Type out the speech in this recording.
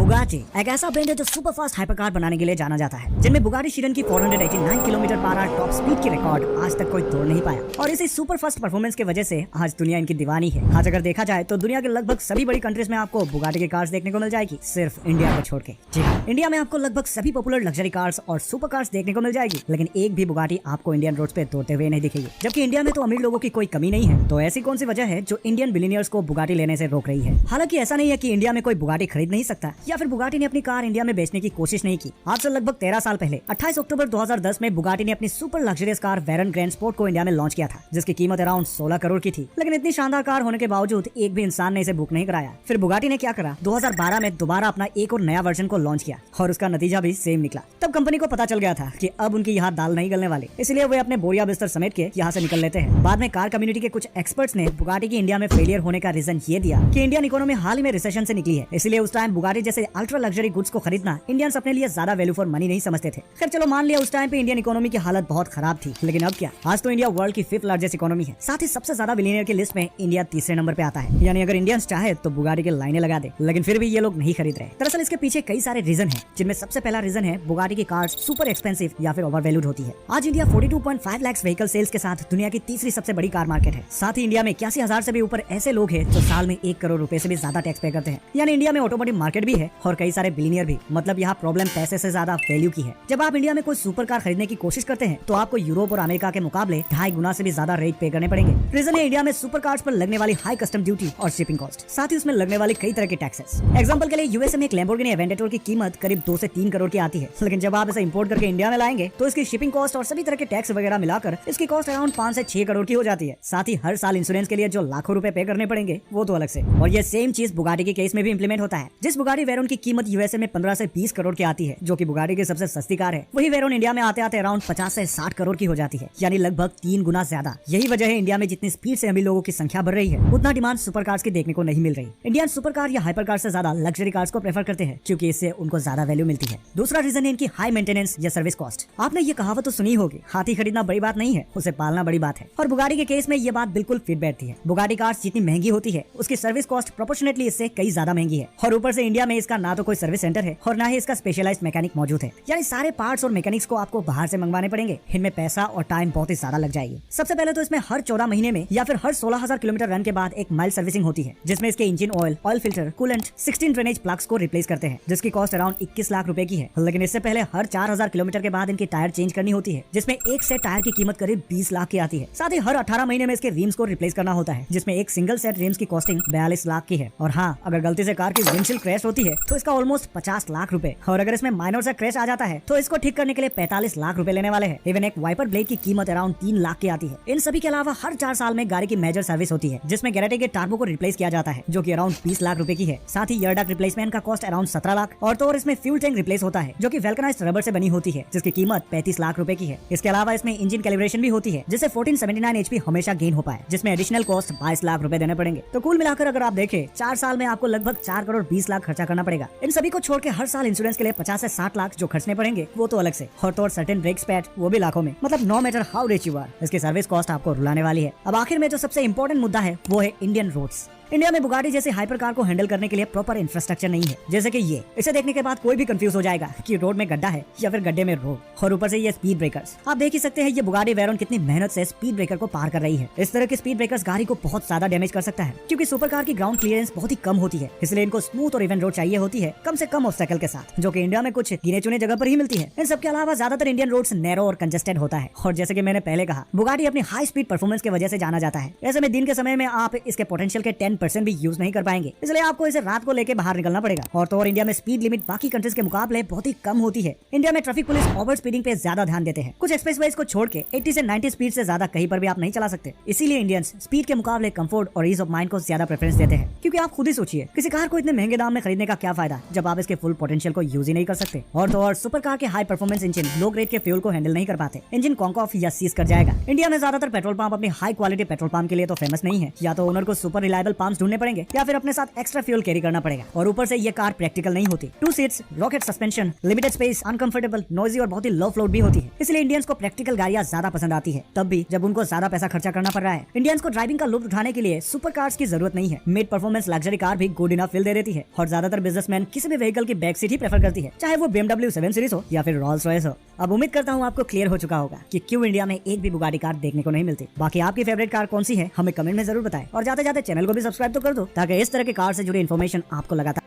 Bugatti एक ऐसा brand है जो सुपर फास्ट हाइपरकार बनाने के लिए जाना जाता है, जिनमें बुगाटी चिरन की 489 kilometre per hour top speed की रिकॉर्ड आज तक कोई तोड़ नहीं पाया। और इसी सुपर फास्ट परफॉर्मेंस की वजह से आज दुनिया इनकी दीवानी है। आज अगर देखा जाए तो दुनिया के लगभग सभी बड़ी कंट्रीज में आपको बुगाटी की कार्स देखने को मिल जाएगी, सिर्फ इंडिया को छोड़ के। जी हाँ, इंडिया में आपको लगभग सभी पॉपुलर लग्जरी कार्स और सुपर कार्स देखने को मिल जाएगी, लेकिन एक भी बुगाटी आपको इंडियन रोड पे दौड़ते हुए नहीं दिखेगी। जबकि इंडिया में तो अमीर लोगों की कोई कमी नहीं है, तो ऐसी कौन सी वजह है जो इंडियन बिलियनियर्स को बुगाटी लेने से रोक रही है? हालांकि ऐसा नहीं है कि इंडिया में कोई बुगाटी खरीद नहीं सकता या फिर बुगाटी ने अपनी कार इंडिया में बेचने की कोशिश नहीं की। आज से लगभग 13 साल पहले 28 अक्टूबर 2010 में बुगाटी ने अपनी super luxurious car Warren grand sport को इंडिया में लॉन्च किया था, जिसकी कीमत अराउंड 16 करोड़ की थी। लेकिन इतनी शानदार कार होने के बावजूद एक भी इंसान ने इसे बुक नहीं कराया। फिर बुगाटी ने क्या करा, 2012 में दोबारा अपना एक और नया वर्जन को लॉन्च किया और उसका नतीजा भी सेम निकला। तब कंपनी को पता चल गया था कि अब उनकी यहाँ दाल नहीं गलने वाली, इसलिए वे अपने बोरिया बिस्तर समेट के यहाँ से निकल लेते हैं। बाद में कार कम्युनिटी के कुछ एक्सपर्ट्स ने बुगाटी की इंडिया में फेलियर होने का रीजन ये दिया कि इंडियन इकोनॉमी हाल ही में रिसेशन से निकली है, इसलिए उस टाइम बुगाटी जैसे अल्ट्रा लग्जरी गुड्स को खरीदना इंडियंस अपने लिए ज्यादा वैल्यू फॉर मनी नहीं समझते थे। खैर चलो मान लिया उस टाइम पे इंडियन इकोनॉमी की हालत बहुत खराब थी, लेकिन अब क्या, आज तो इंडिया वर्ल्ड की 5th लार्जेस्ट इकोनॉमी है। साथ ही सबसे ज्यादा बिलियनियर की लिस्ट में इंडिया तीसरे नंबर पे आता है। यानी अगर इंडियंस चाहे तो बुगाटी के लाइनें लगा दे, लेकिन फिर भी ये लोग नहीं खरीद रहे। दरअसल इसके पीछे कई सारे रीजन हैं, जिनमें सबसे पहला रीजन है बुगाटी की कार्स सुपर एक्सपेंसिव या फिर ओवर वैल्यूड होती है। आज इंडिया 42.5 लाख व्हीकल सेल्स के साथ दुनिया की तीसरी सबसे बड़ी कार मार्केट है। साथ ही इंडिया में 81,000 से भी ऊपर ऐसे लोग हैं जो साल में 1 करोड़ रुपए से भी ज्यादा टैक्स पे करते हैं। यानी इंडिया में ऑटोमोटिव मार्केट भी है और कई सारे बिलियनियर भी। मतलब यहाँ प्रॉब्लम पैसे से ज्यादा वैल्यू की है। जब आप इंडिया में कोई सुपर कार खरीदने की कोशिश करते हैं तो आपको यूरोप और अमेरिका के मुकाबले 2.5 गुना से भी ज्यादा रेट पे करने पड़ेंगे। रीजन है इंडिया में सुपर कार्स पर लगने वाली हाई कस्टम ड्यूटी और शिपिंग कॉस्ट, साथ ही उसमें लगने वाली कई तरह के टैक्सेस। एग्जांपल के लिए यूएसए में एक लैम्बोर्गिनी एवेंटेडोर की कीमत करीब 2 से 3 करोड़ की आती है, लेकिन जब आप इसे इंपोर्ट करके इंडिया में लाएंगे तो इसकी शिपिंग कॉस्ट और सभी तरह के टैक्स वगैरह मिलाकर इसकी कॉस्ट अराउंड 5 से 6 करोड़ की हो जाती है। साथ ही हर साल इंश्योरेंस के लिए जो लाखों रुपए पे करने पड़ेंगे वो तो अलग से। और ये सेम चीज बुगाटी के केस में भी इंप्लीमेंट होता है। जिस बुगाटी वेरोन की कीमत यूएसए में 15 से 20 करोड़ की आती है, जो कि बुगाटी की सबसे सस्ती कार है, वही वेरोन इंडिया में आते आते अराउंड 50 से 60 करोड़ की हो जाती है, यानी लगभग 3 गुना ज्यादा। यही वजह है इंडिया में जितनी स्पीड से अमीर लोगों की संख्या बढ़ रही है, उतना डिमांड सुपर कार्स की देखने को नहीं मिल रही। इंडियन सुपर कार या हाइपर कार से ज्यादा लग्जरी कार्स को प्रेफर करते हैं, क्योंकि इससे उनको ज्यादा वैल्यू मिलती है। दूसरा रीजन है इनकी हाई मेंटेनेंस या सर्विस कॉस्ट। आपने ये कहावत तो सुनी होगी, हाथी खरीदना बड़ी बात नहीं है, उसे पालना बड़ी बात है। और बुगाटी के केस में ये बात बिल्कुल फिट बैठती है। बुगाटी कार्स जितनी महंगी होती है, उसकी सर्विस कॉस्ट प्रोपोर्शनेटली इससे कई ज्यादा महंगी है। और ऊपर से इंडिया में इसका ना तो कोई सर्विस सेंटर है और ना ही इसका स्पेशलाइज्ड मैकेनिक मौजूद है। यानी सारे पार्ट्स और मैकेनिक्स को आपको बाहर से मंगवाने पड़ेंगे। इनमें पैसा और टाइम बहुत ही ज्यादा लग जाएगी। सबसे पहले तो इसमें हर 14 महीने में या फिर हर 16,000 किलोमीटर रन के बाद एक माइल्ड सर्विसिंग होती है, जिसमें इसके engine oil filter, coolant, 16 drainage plugs को रिप्लेस करते हैं, जिसकी कॉस्ट अराउंड 21 लाख रुपए की है। लेकिन इससे पहले हर 4,000 किलोमीटर के बाद इनकी टायर चेंज करनी होती है, जिसमें एक सेट टायर की कीमत करीब 20 लाख की आती है। साथ ही हर 18 महीने में इसके रिम्स को रिप्लेस करना होता है, जिसमें एक सिंगल सेट रिम्स की कॉस्टिंग 42 लाख की है। और हाँ, अगर गलती से कार की विंडशील्ड क्रैश होती है तो इसका ऑलमोस्ट 50 लाख रुपए। और अगर इसमें माइनर से क्रैश आ जाता है तो इसको ठीक करने के लिए 45 लाख रुपए लेने वाले हैं। इवन एक वाइपर ब्लेड की कीमत अराउंड 3 लाख की आती है। इन सभी के अलावा हर 4 साल में गाड़ी की मेजर सर्विस होती है, जिसमें गैरेटी के टार्बो को रिप्लेस किया जाता है, जो कि अराउंड 20 लाख रुपए की है। साथ ही एयर डक्ट रिप्लेसमेंट का कॉस्ट अराउंड 17 लाख और तो और इसमें फ्यूल टैंक रिप्लेस होता है, जो कि वेल्कनाइज्ड रबर से बनी होती है, जिसकी कीमत 35 लाख रुपए की है। इसके अलावा इसमें इंजन कैलिब्रेशन भी होती है, जिससे 1479 HP हमेशा गेन हो पाए, जिसमें एडिशनल कॉस्ट 22 लाख रुपए देने पड़ेंगे। तो कुल मिलाकर अगर आप देखें 4 साल में आपको लगभग 4 करोड़ 20 लाख खर्चा करना पड़ेगा। इन सभी को छोड़ के हर साल इंश्योरेंस के लिए 50 से 60 लाख जो खर्चने पड़ेंगे वो तो अलग से, और तो और सर्टेन ब्रेक पैड वो भी लाखों में। मतलब no matter how rich you are, इसकी सर्विस कॉस्ट आपको रुलाने वाली है। अब आखिर में जो सबसे इंपॉर्टेंट मुद्दा है वो है इंडियन रोड्स। इंडिया में बुगाटी जैसे हाइपर कार को हैंडल करने के लिए प्रॉपर इंफ्रास्ट्रक्चर नहीं है। जैसे कि ये, इसे देखने के बाद कोई भी कंफ्यूज हो जाएगा कि रोड में गड्ढा है या फिर गड्ढे में रोड। और ऊपर से ये स्पीड ब्रेकर्स, आप देख ही सकते हैं ये बुगाटी वेरोन कितनी मेहनत से स्पीड ब्रेकर को पार कर रही है। इस तरह के स्पीड ब्रेकर्स गाड़ी को बहुत ज्यादा डैमेज कर सकता है, क्योंकि सुपर कार की ग्राउंड क्लियरेंस बहुत ही कम होती है, इसलिए इनको स्मूथ और इवन रोड चाहिए होती है, कम से कम ऑब्स्टेकल के साथ, जो कि इंडिया में कुछ गिने चुने जगह पर ही मिलती है। इन सबके अलावा ज्यादातर इंडियन रोड्स नैरो और कंजेस्टेड होता है। और जैसे कि मैंने पहले कहा, बुगाटी अपनी हाई स्पीड परफॉर्मेंस की वजह से जाना जाता है। ऐसे में दिन के समय में आप इसके पोटेंशियल के 10% भी यूज नहीं कर पाएंगे, इसलिए आपको इसे रात को लेके बाहर निकलना पड़ेगा। और तो और इंडिया में स्पीड लिमिट बाकी कंट्रीज के मुकाबले बहुत ही कम होती है। इंडिया में ट्रैफिक पुलिस ओवर स्पीडिंग पे ज्यादा ध्यान देते हैं। कुछ एक्सप्रेसवेज को छोड़ के 80 से 90 स्पीड से ज्यादा कहीं पर भी आप नहीं चला सकते। इसीलिए इंडियंस स्पीड के मुकाबले कंफर्ट और ईज ऑफ माइंड को ज्यादा प्रेफरेंस देते हैं। क्योंकि आप खुद ही सोचिए, किसी कार को इतने महंगे दाम में खरीदने का क्या फायदा जब आप इसके फुल पोटेंशियल को यूज ही नहीं कर सकते। और तो और सुपर कार के high performance engine low grade के फ्यूल को हैंडल नहीं कर पाते, इंजन कॉन्क ऑफ या सीज कर जाएगा। इंडिया में ज्यादातर पेट्रोल पंप अपनी हाई क्वालिटी पेट्रोल पंप के लिए तो फेमस नहीं है, या तो ओनर को सुपर रिलायबल पंप आर्म्स ढूंढने पड़ेंगे या फिर अपने साथ एक्स्ट्रा फ्यूल कैरी करना पड़ेगा। और ऊपर से ये कार प्रैक्टिकल नहीं होती। 2 seats, rocket suspension, limited space, uncomfortable, noisy और बहुत ही लो फ्लोट भी होती है। इसलिए इंडियंस को प्रैक्टिकल गाड़ियां ज्यादा पसंद आती है, तब भी जब उनको ज्यादा पैसा खर्चा करना पड़ रहा है। इंडियंस को ड्राइविंग का लुत्फ उठाने के लिए सुपर कार्स की जरूरत नहीं है। मिड परफॉर्मेंस लग्जरी कार भी गुड इनफ फील दे देती है और ज्यादातर बिजनेसमैन किसी भी व्हीकल की बैक सीट ही प्रेफर करती है, चाहे वो BMW 7 सीरीज हो या फिर रोल्स रॉयस हो। अब उम्मीद करता हूँ आपको क्लियर हो चुका होगा कि क्यों इंडिया में एक भी बुगाटी कार देखने को नहीं मिलती। बाकी आपकी फेवरेट कार कौन सी है हमें कमेंट में जरूर बताएं और जाते जाते चैनल को भी सब्सक्राइब तो कर दो, ताकि इस तरह के कार से जुड़ी इन्फॉर्मेशन आपको लगातार